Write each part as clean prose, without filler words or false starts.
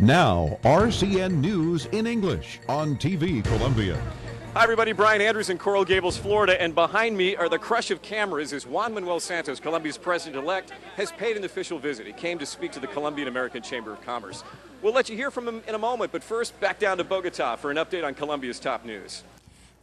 Now, RCN News in English on TV Colombia. Hi everybody, Brian Andrews in Coral Gables, Florida, and behind me are the crush of cameras as Juan Manuel Santos, Colombia's president-elect, has paid an official visit. He came to speak to the Colombian American Chamber of Commerce. We'll let you hear from him in a moment, but first, back down to Bogota for an update on Colombia's top news.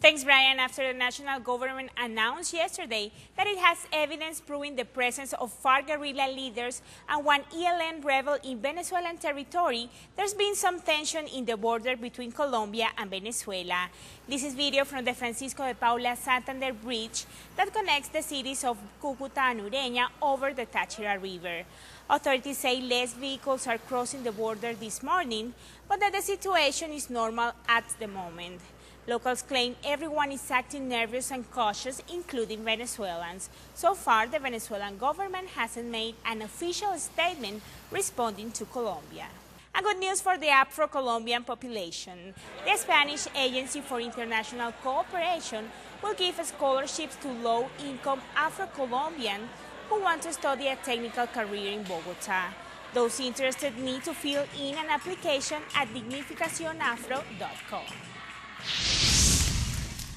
Thanks, Brian. After the national government announced yesterday that it has evidence proving the presence of FARC guerrilla leaders and one ELN rebel in Venezuelan territory, there's been some tension in the border between Colombia and Venezuela. This is video from the Francisco de Paula Santander Bridge that connects the cities of Cúcuta and Ureña over the Táchira River. Authorities say less vehicles are crossing the border this morning, but that the situation is normal at the moment. Locals claim everyone is acting nervous and cautious, including Venezuelans. So far, the Venezuelan government hasn't made an official statement responding to Colombia. And good news for the Afro-Colombian population. The Spanish Agency for International Cooperation will give scholarships to low-income Afro-Colombians who want to study a technical career in Bogota. Those interested need to fill in an application at dignificacionafro.com.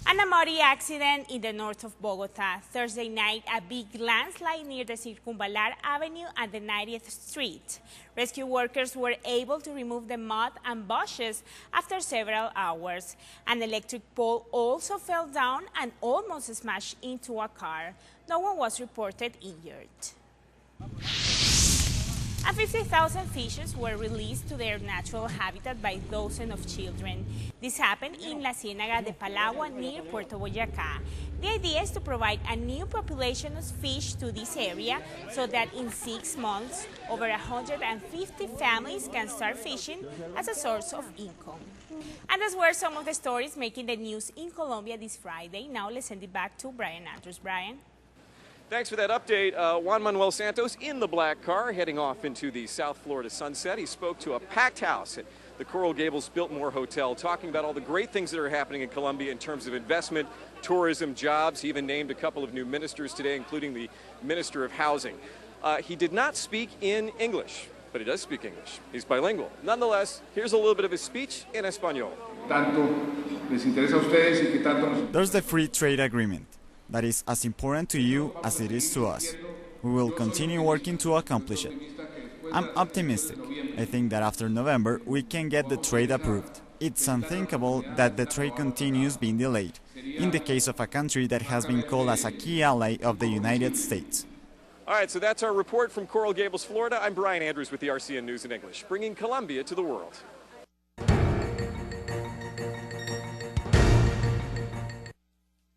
And a muddy accident in the north of Bogota. Thursday night, a big landslide near the Circunvalar Avenue and the 90th Street. Rescue workers were able to remove the mud and bushes after several hours. An electric pole also fell down and almost smashed into a car. No one was reported injured. And 50,000 fishes were released to their natural habitat by dozens of children. This happened in La Ciénaga de Palagua near Puerto Boyacá. The idea is to provide a new population of fish to this area so that in 6 months, over 150 families can start fishing as a source of income. And those were some of the stories making the news in Colombia this Friday. Now let's send it back to Brian Andrews. Brian? Thanks for that update. Juan Manuel Santos in the black car heading off into the South Florida sunset. He spoke to a packed house at the Coral Gables Biltmore Hotel, talking about all the great things that are happening in Colombia in terms of investment, tourism, jobs. He even named a couple of new ministers today, including the Minister of Housing. He did not speak in English, but he does speak English. He's bilingual. Nonetheless, here's a little bit of his speech in Espanol. There's the free trade agreement. That is as important to you as it is to us. We will continue working to accomplish it. I'm optimistic. I think that after November, we can get the trade approved. It's unthinkable that the trade continues being delayed, in the case of a country that has been called as a key ally of the United States. All right, so that's our report from Coral Gables, Florida. I'm Brian Andrews with the RCN News in English, bringing Colombia to the world.